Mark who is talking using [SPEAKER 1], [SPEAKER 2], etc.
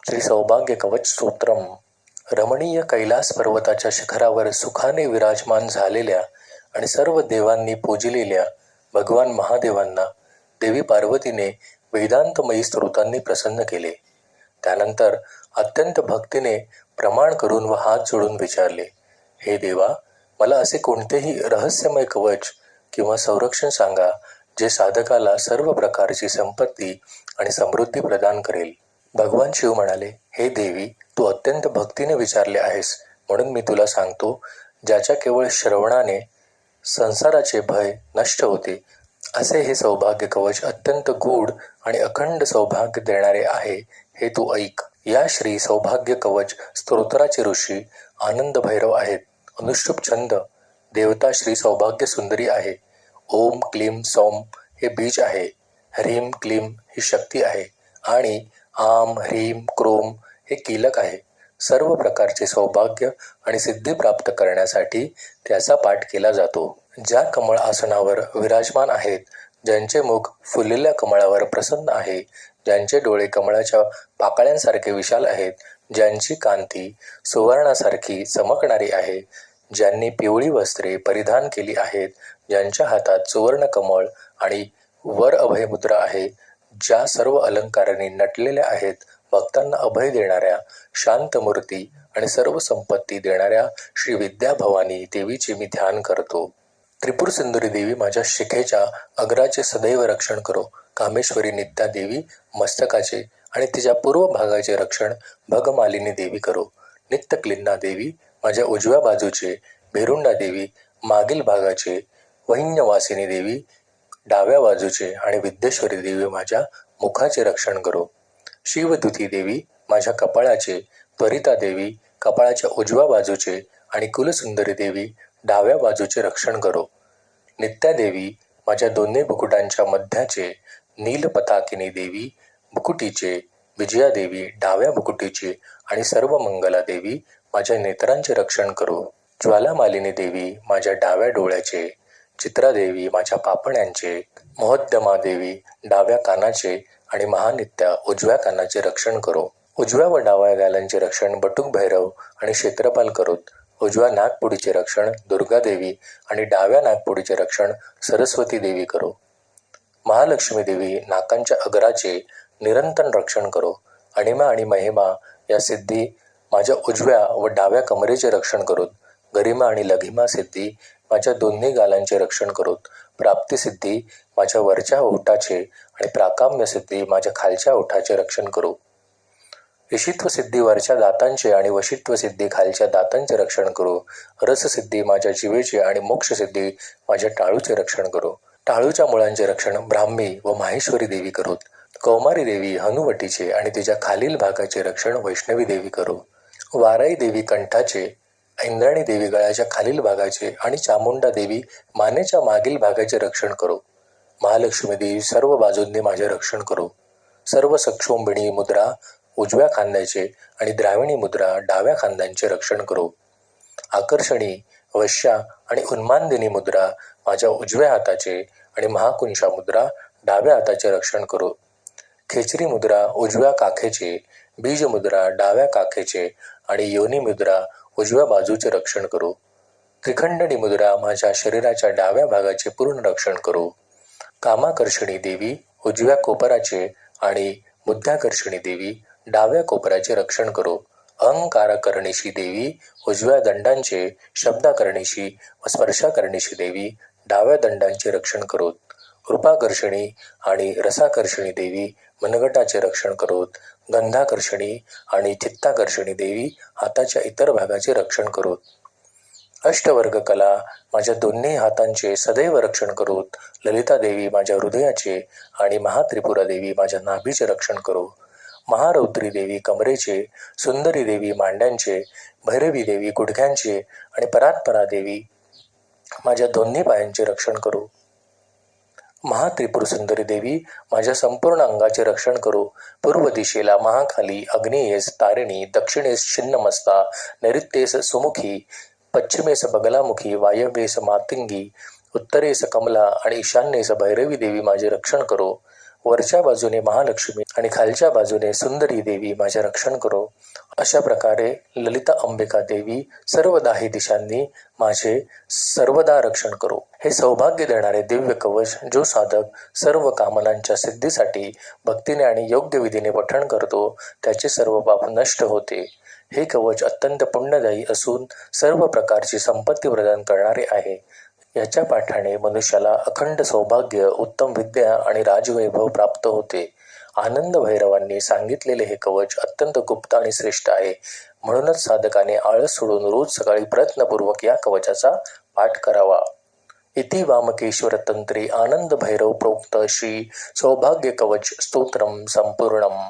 [SPEAKER 1] श्री सौभाग्य कवच स्तोत्रम. रमणीय कैलास पर्वताच्या शिखरावर सुखाने विराजमान झालेल्या आणि सर्व देवांनी पूजलेल्या भगवान महादेवांना देवी पार्वतीने वेदांतमयी स्तोत्रांनी प्रसन्न केले. त्यानंतर अत्यंत भक्तीने प्रमाण करून व हात जोडून विचारले, हे देवा, मला असे कोणतेही रहस्यमय कवच किंवा संरक्षण सांगा जे साधकाला सर्व प्रकारची संपत्ती आणि समृद्धी प्रदान करेल. भगवान शिव म्हणाले, हे देवी, तू अत्यंत भक्तीने विचारले आहेस, म्हणून मी तुला सांगतो, ज्याच्या केवळ श्रवणाने संसाराचे भय नष्ट होते असे हे सौभाग्य कवच अत्यंत गूढ आणि अखंड सौभाग्य देणारे आहे, हे तू ऐक. या श्री सौभाग्य कवच स्तोत्राचे ऋषी आनंद भैरव आहेत. अनुष्टुप छंद देवता श्री सौभाग्य सुंदरी आहे. ओम क्लीम सौम हे बीज आहे. ह्रीम क्लीम ही शक्ती आहे आणि आम ह्रीम क्रोम हे कीलक आहे. सर्व प्रकारचे सौभाग्य आणि सिद्धी प्राप्त करण्यासाठी त्याचा पाठ केला जातो. ज्या कमळ आसनावर विराजमान आहेत, ज्यांचे मुख फुललेल्या कमळावर प्रसन्न आहे, ज्यांचे डोळे कमळाच्या पाकळ्यांसारखे विशाल आहेत, ज्यांची कांती सुवर्णासारखी चमकणारी आहे, ज्यांनी पिवळी वस्त्रे परिधान केली आहेत, ज्यांच्या हातात सुवर्ण कमळ आणि वर अभय मुद्रा आहे, ज्या सर्व अलंकारांनी नटलेल्या आहेत, भक्तांना अभय देणाऱ्या शांत मूर्ती आणि सर्व संपत्ती देणाऱ्या श्री विद्या भवानी देवीचे मी ध्यान करतो. त्रिपुर सुंदरी देवी माझ्या शिखेच्या अग्राचे सदैव रक्षण करो. कामेश्वरी नित्या देवी मस्तकाचे आणि तिच्या पूर्व भागाचे रक्षण भगमालिनी देवी करो. नित्य क्लिन्ना देवी माझ्या उजव्या बाजूचे, भेरुंडा देवी मागील भागाचे, वहिन्यवासिनी देवी डाव्या बाजूचे आणि विद्येश्वरी देवी माझ्या मुखाचे रक्षण करो. शिवदूती देवी माझ्या कपाळाचे, त्वरिता देवी कपाळाच्या उजव्या बाजूचे आणि कुलसुंदरी देवी डाव्या बाजूचे रक्षण करो. नित्या देवी माझ्या दोन्ही मुकुटांच्या मध्याचे, नीलपताकिनी देवी मुकुटीचे, विजया देवी डाव्या मुकुटीचे आणि सर्व मंगला देवी माझ्या नेत्रांचे रक्षण करो. ज्वालामालिनी देवी माझ्या डाव्या डोळ्याचे, चित्रा देवी माझ्या पापण्यांचे, महोद्यमा देवी डाव्या कानाचे आणि महानित्या उजव्या कानाचे रक्षण करो. उजव्या व डाव्या गालांचे रक्षण बटुक भैरव आणि क्षेत्रपाल करोत. उजव्या नागपुडीचे रक्षण दुर्गा देवी आणि डाव्या नागपुडीचे रक्षण सरस्वती देवी करो. महालक्ष्मी देवी नाकांच्या अग्राचे निरंतर रक्षण करो. अणिमा आणि महिमा या सिद्धी माझ्या उजव्या व डाव्या कमरेचे रक्षण करोत. गरिमा आणि लघिमा सिद्धी माझ्या दोन्ही गालांचे रक्षण करोत. प्राप्तिसिद्धी माझ्या वरच्या ओठाचे आणि प्राकाम्य सिद्धी माझ्या खालच्या ओठाचे रक्षण करो. ईशित्व सिद्धी वरच्या दातांचे आणि वशित्व सिद्धी खालच्या दातांचे रक्षण करो. रससिद्धी माझ्या जिवेचे आणि मोक्षसिद्धी माझ्या टाळूचे रक्षण करो. टाळूच्या मुळांचे रक्षण ब्राह्मी व माहेश्वरी देवी करोत. कौमारी देवी हनुवटीचे आणि तिच्या खालील भागाचे रक्षण वैष्णवी देवी करो. वाराई देवी कंठाचे, इंद्राणी देवी गळ्याच्या खालील भागाचे आणि चामुंडा देवी मानेच्या मागील भागाचे रक्षण करो. महालक्ष्मी देवी सर्व बाजूंनी माझे रक्षण करो. सर्व सक्षोंबिणी मुद्रा उजव्या खांद्याचे आणि द्राविणी मुद्रा डाव्या खांद्यांचे रक्षण करो. आकर्षणी, वश्या आणि उन्मादिनी मुद्रा माझ्या उजव्या हाताचे आणि महाकुंशा मुद्रा डाव्या हाताचे रक्षण करो. खेचरी मुद्रा उजव्या काखेचे, बीज मुद्रा डाव्या काखेचे आणि योनी मुद्रा उजव्या बाजूचे रक्षण करो. त्रिखंडणी मुद्रा माझ्या शरीराच्या डाव्या भागाचे पूर्ण रक्षण करो. कामाकर्षणी देवी उजव्या कोपराचे आणि मुद्द्याकर्षणी देवी डाव्या कोपराचे रक्षण करो. अहंकाराकर्णीशी देवी उजव्या दंडांचे, शब्दाकर्णीशी व स्पर्शाकर्णीशी देवी डाव्या दंडांचे रक्षण करोत. रूपाकर्षणी आणि रसाकर्षणी देवी मनगटाचे रक्षण करोत. गंधाकर्षणी आणि चित्ताकर्षणी देवी हाताच्या इतर भागाचे रक्षण करोत. अष्टवर्ग कला माझ्या दोन्ही हातांचे सदैव रक्षण करोत. ललिता देवी माझ्या हृदयाचे आणि महात्रिपुरा देवी माझ्या नाभीचे रक्षण करो. महारौद्री देवी कमरेचे, सुंदरी देवी मांड्यांचे, भैरवी देवी गुडघ्यांचे आणि परात्परा देवी माझ्या दोन्ही पायांचे रक्षण करो. महात्रिपुर सुंदरी देवी माझ्या संपूर्ण अंगाचे रक्षण करो. पूर्व दिशेला महाखाली, अग्नेयेस तारिणी, दक्षिणेस छिन्नमस्ता, नैऋत्येस सुमुखी, पश्चिमेस बगलामुखी, वायव्येस मातंगी, उत्तरेस कमला आणि ईशान्येस भैरवी देवी माझे रक्षण करो. वरच्या बाजूने महालक्ष्मी आणि खालच्या बाजूने सुंदरी देवी माझे रक्षण करो. अशा प्रकारे ललिता अंबिका देवी सर्व दाही दिशांनी माझे सर्वदा रक्षण करो. हे सौभाग्य देणारे दिव्य कवच जो साधक सर्व कामनांच्या सिद्धीसाठी भक्तीने आणि योग्य विधीने पठण करतो त्याचे सर्व पाप नष्ट होते. हे कवच अत्यंत पुण्यदायी असून सर्व प्रकारची संपत्ती प्रदान करणारे आहे. याच्या पाठाने मनुष्याला अखंड सौभाग्य, उत्तम विद्या आणि राजवैभव प्राप्त होते. आनंद भैरवांनी सांगितलेले हे कवच अत्यंत गुप्त आणि श्रेष्ठ आहे. म्हणूनच साधकाने आळस सोडून रोज सकाळी प्रयत्नपूर्वक या कवचाचा पाठ करावा. इति वामकेश्वर तंत्री आनंद भैरव प्रोक्त श्री सौभाग्य कवच स्तोत्रम संपूर्णम.